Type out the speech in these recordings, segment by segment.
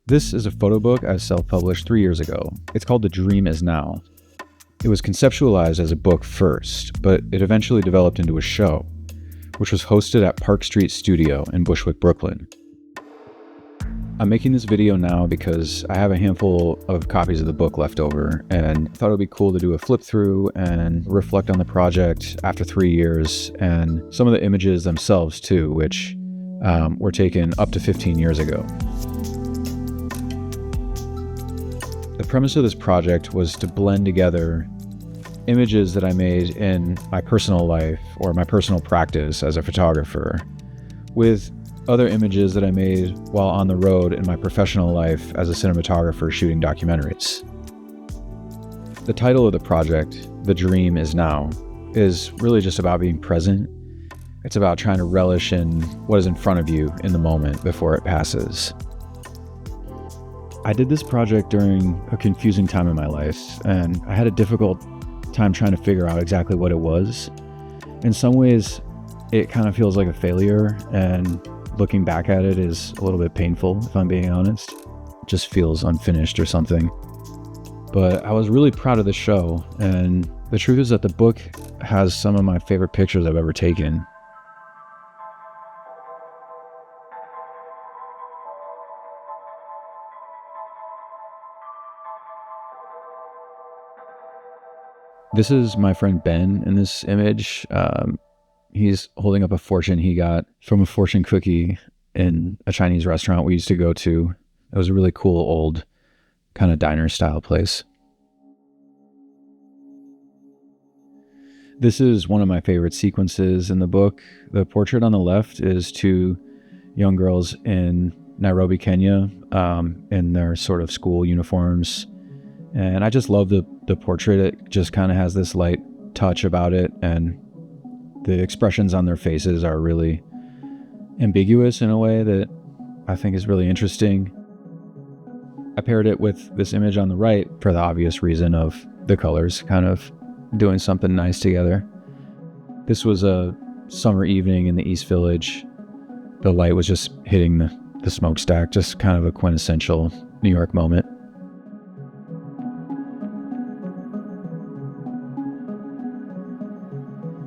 This is a photo book I self-published 3 years ago. It's called The Dream Is Now. It was conceptualized as a book first, but it eventually developed into a show, which was hosted at Park Street Studio in Bushwick, Brooklyn. I'm making this video now because I have a handful of copies of the book left over and thought it would be cool to do a flip through and reflect on the project after 3 years and some of the images themselves too, which were taken up to 15 years ago. The premise of this project was to blend together images that I made in my personal life or my personal practice as a photographer with other images that I made while on the road in my professional life as a cinematographer shooting documentaries. The title of the project, The Dream Is Now, is really just about being present. It's about trying to relish in what is in front of you in the moment before it passes. I did this project during a confusing time in my life, and I had a difficult time trying to figure out exactly what it was. In some ways, it kind of feels like a failure, and looking back at it is a little bit painful, if I'm being honest. It just feels unfinished or something. But I was really proud of the show, and the truth is that the book has some of my favorite pictures I've ever taken. This is my friend Ben in this image. He's holding up a fortune he got from a fortune cookie in a Chinese restaurant we used to go to. It was a really cool old kind of diner style place. This is one of my favorite sequences in the book. The portrait on the left is two young girls in Nairobi, Kenya, in their sort of school uniforms. And I just love the portrait. It just kind of has this light touch about it, and the expressions on their faces are really ambiguous in a way that I think is really interesting. I paired it with this image on the right for the obvious reason of the colors kind of doing something nice together. This was a summer evening in the East Village. The light was just hitting the smokestack, just kind of a quintessential New York moment.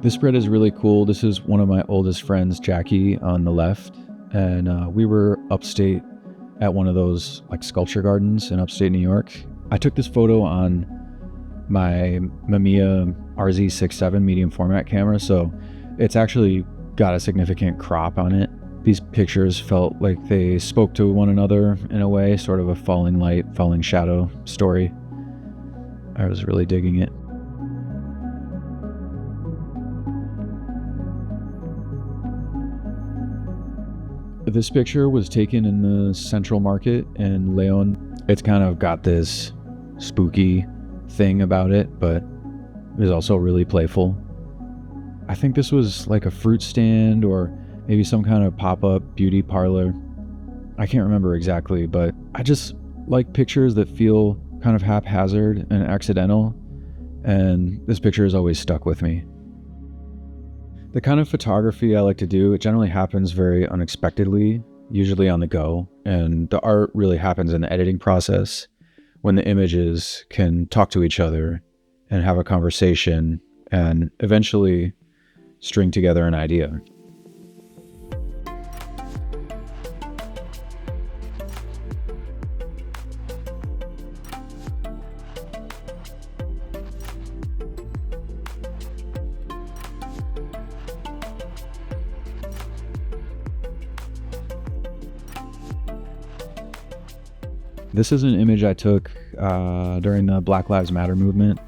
This spread is really cool. This is one of my oldest friends, Jackie, on the left. And we were upstate at one of those like sculpture gardens in upstate New York. I took this photo on my Mamiya RZ67 medium format camera, so it's actually got a significant crop on it. These pictures felt like they spoke to one another in a way, sort of a falling light, falling shadow story. I was really digging it. This picture was taken in the Central Market in Leon. It's kind of got this spooky thing about it, but it was also really playful. I think this was like a fruit stand or maybe some kind of pop-up beauty parlor. I can't remember exactly, but I just like pictures that feel kind of haphazard and accidental, and this picture has always stuck with me. The kind of photography I like to do, it generally happens very unexpectedly, usually on the go, and the art really happens in the editing process when the images can talk to each other and have a conversation and eventually string together an idea. This is an image I took during the Black Lives Matter movement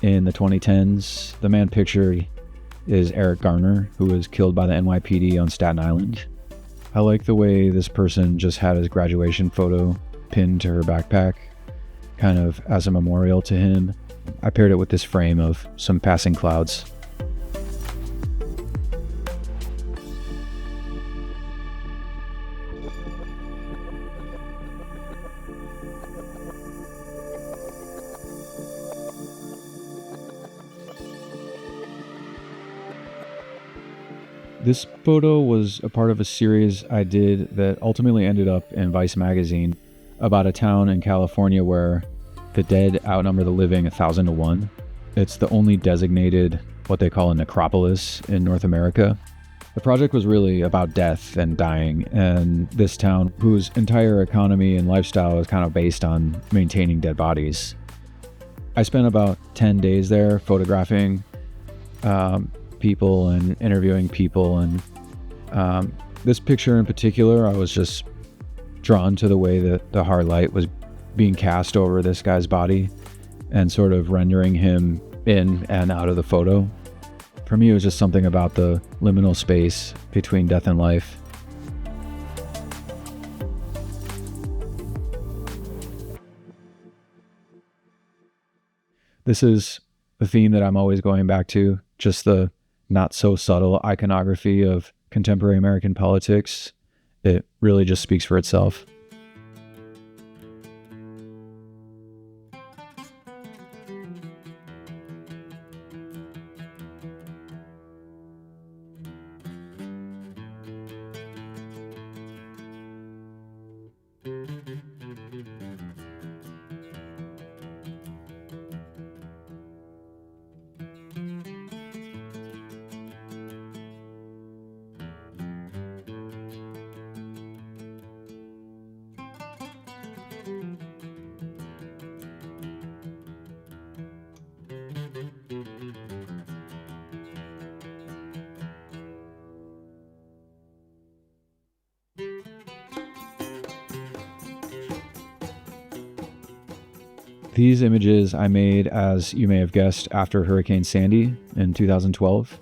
in the 2010s. The man pictured is Eric Garner, who was killed by the NYPD on Staten Island. I like the way this person just had his graduation photo pinned to her backpack, kind of as a memorial to him. I paired it with this frame of some passing clouds. This photo was a part of a series I did that ultimately ended up in Vice magazine. about a town in California where the dead outnumber the living 1,000 to 1. It's the only designated, what they call a necropolis in North America. The project was really about death and dying, and this town, whose entire economy and lifestyle is kind of based on maintaining dead bodies. I spent about 10 days there photographing people and interviewing people, and this picture in particular, I was just drawn to the way that the hard light was being cast over this guy's body and sort of rendering him in and out of the photo. For me, it was just something about the liminal space between death and life. This is a theme that I'm always going back to, just the not so subtle iconography of contemporary American politics. It really just speaks for itself. These images I made, as you may have guessed, after Hurricane Sandy in 2012.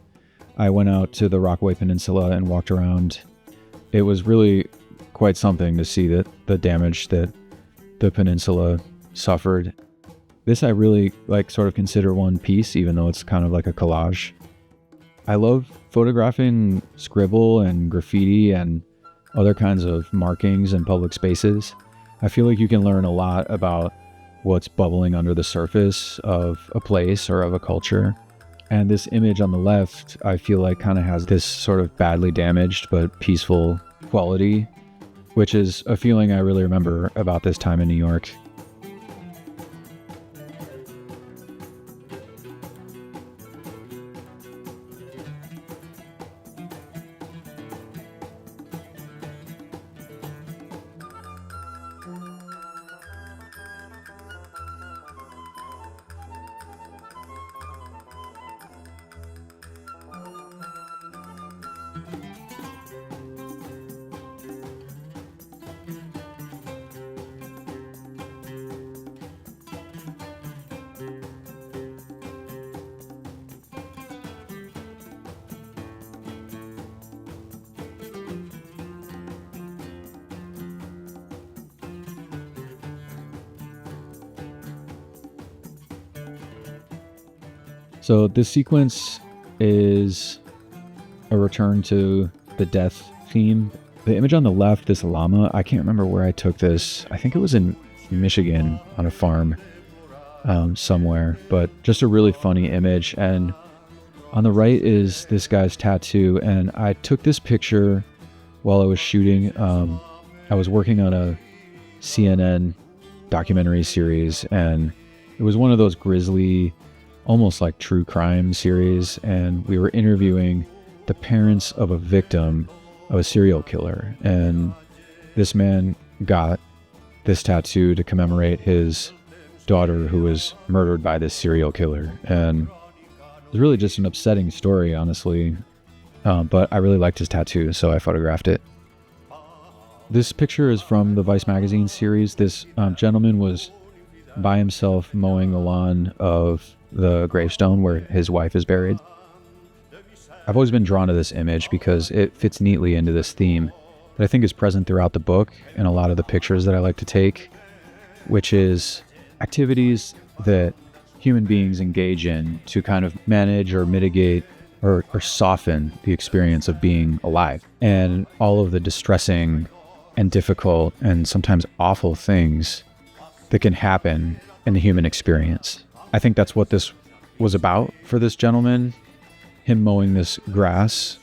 I went out to the Rockaway Peninsula and walked around. It was really quite something to see the damage that the peninsula suffered. This I really sort of consider one piece, even though it's kind of like a collage. I love photographing scribble and graffiti and other kinds of markings in public spaces. I feel like you can learn a lot about what's bubbling under the surface of a place or of a culture. And this image on the left, I feel like kind of has this sort of badly damaged but peaceful quality, which is a feeling I really remember about this time in New York. So this sequence is a return to the death theme. The image on the left, this llama, I can't remember where I took this. I think it was in Michigan on a farm somewhere, but just a really funny image. And on the right is this guy's tattoo. And I took this picture while I was shooting. I was working on a CNN documentary series, and it was one of those grisly, almost like true crime series, and we were interviewing the parents of a victim of a serial killer. And this man got this tattoo to commemorate his daughter who was murdered by this serial killer. And it was really just an upsetting story, honestly. But I really liked his tattoo, so I photographed it. This picture is from the Vice magazine series. This gentleman was by himself mowing the lawn of the gravestone where his wife is buried. I've always been drawn to this image because it fits neatly into this theme that I think is present throughout the book and a lot of the pictures that I like to take, which is activities that human beings engage in to kind of manage or mitigate or soften the experience of being alive, and all of the distressing and difficult and sometimes awful things that can happen in the human experience. I think that's what this was about for this gentleman. Him mowing this grass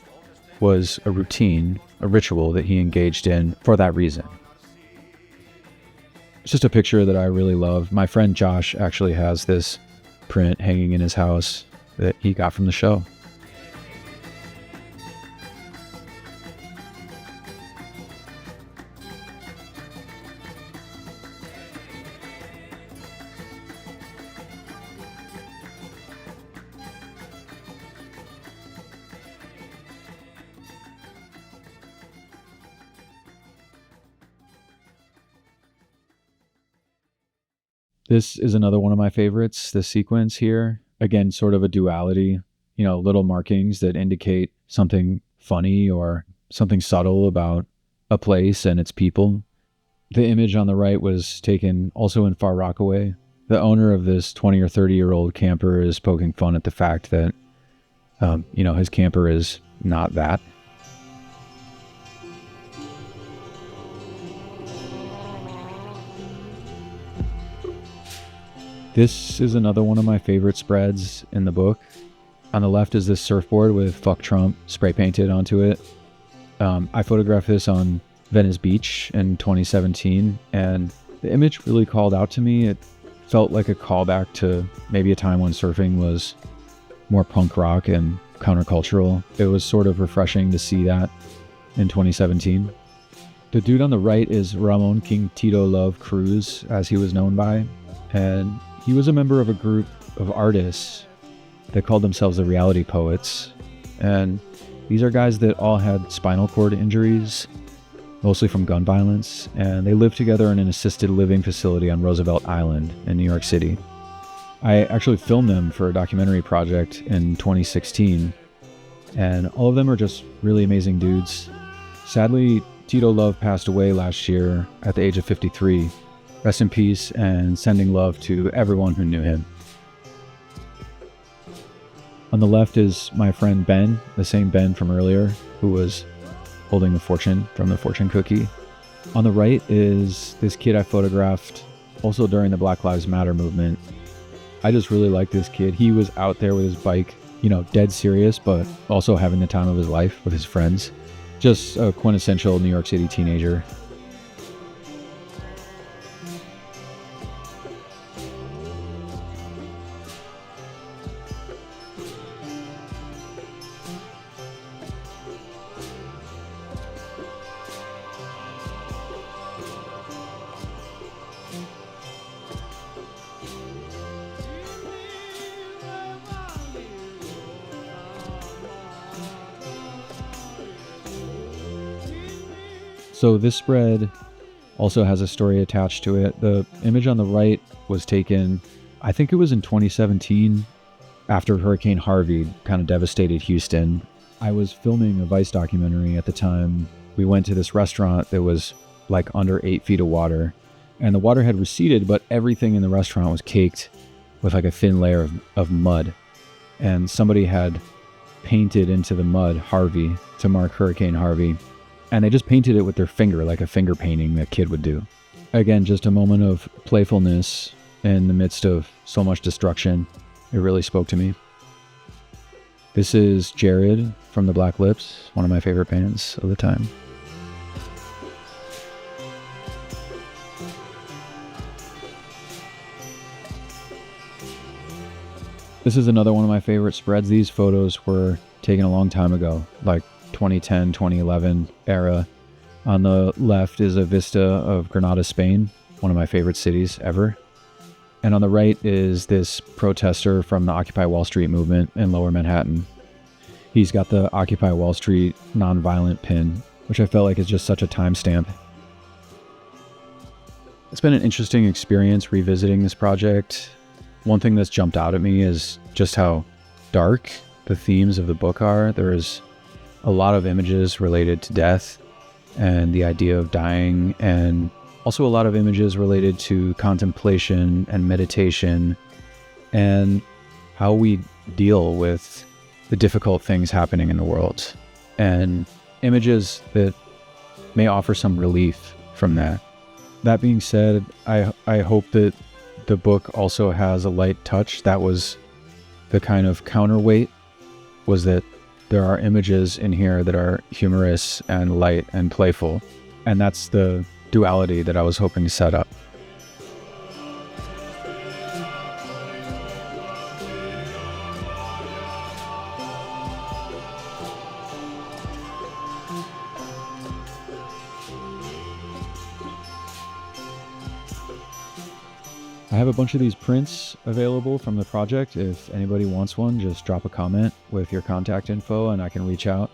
was a routine, a ritual that he engaged in for that reason. It's just a picture that I really love. My friend Josh actually has this print hanging in his house that he got from the show. This is another one of my favorites, this sequence here. Again, sort of a duality, little markings that indicate something funny or something subtle about a place and its people. The image on the right was taken also in Far Rockaway. The owner of this 20 or 30-year-old camper is poking fun at the fact that, his camper is not that. This is another one of my favorite spreads in the book. On the left is this surfboard with "Fuck Trump" spray painted onto it. I photographed this on Venice Beach in 2017, and the image really called out to me. It felt like a callback to maybe a time when surfing was more punk rock and countercultural. It was sort of refreshing to see that in 2017. The dude on the right is Ramon King Tito Love Cruz, as he was known by, and he was a member of a group of artists that called themselves the Reality Poets. And these are guys that all had spinal cord injuries, mostly from gun violence, and they lived together in an assisted living facility on Roosevelt Island in New York City. I actually filmed them for a documentary project in 2016, and all of them are just really amazing dudes. Sadly, Tito Love passed away last year at the age of 53. Rest in peace, and sending love to everyone who knew him. On the left is my friend Ben, the same Ben from earlier, who was holding the fortune from the fortune cookie. On the right is this kid I photographed also during the Black Lives Matter movement. I just really like this kid. He was out there with his bike, dead serious, but also having the time of his life with his friends. Just a quintessential New York City teenager. So this spread also has a story attached to it. The image on the right was taken, I think it was in 2017, after Hurricane Harvey kind of devastated Houston. I was filming a Vice documentary at the time. We went to this restaurant that was like under 8 feet of water, and the water had receded, but everything in the restaurant was caked with like a thin layer of mud. And somebody had painted into the mud Harvey to mark Hurricane Harvey. And they just painted it with their finger, like a finger painting that kid would do. Again, just a moment of playfulness in the midst of so much destruction. It really spoke to me. This is Jared from the Black Lips, one of my favorite bands of the time. This is another one of my favorite spreads. These photos were taken a long time ago, like 2010, 2011 era. On the left is a vista of Granada, Spain, one of my favorite cities ever. And on the right is this protester from the Occupy Wall Street movement in Lower Manhattan. He's got the Occupy Wall Street nonviolent pin, which I felt like is just such a timestamp. It's been an interesting experience revisiting this project. One thing that's jumped out at me is just how dark the themes of the book are. There is a lot of images related to death and the idea of dying, and also a lot of images related to contemplation and meditation and how we deal with the difficult things happening in the world, and images that may offer some relief from that. That being said, I hope that the book also has a light touch. That was the kind of counterweight, was that there are images in here that are humorous and light and playful. And that's the duality that I was hoping to set up. I have a bunch of these prints available from the project. If anybody wants one, just drop a comment with your contact info and I can reach out.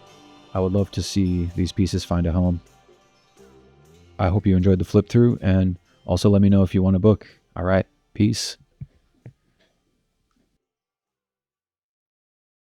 I would love to see these pieces find a home. I hope you enjoyed the flip through, and also let me know if you want a book. All right, peace.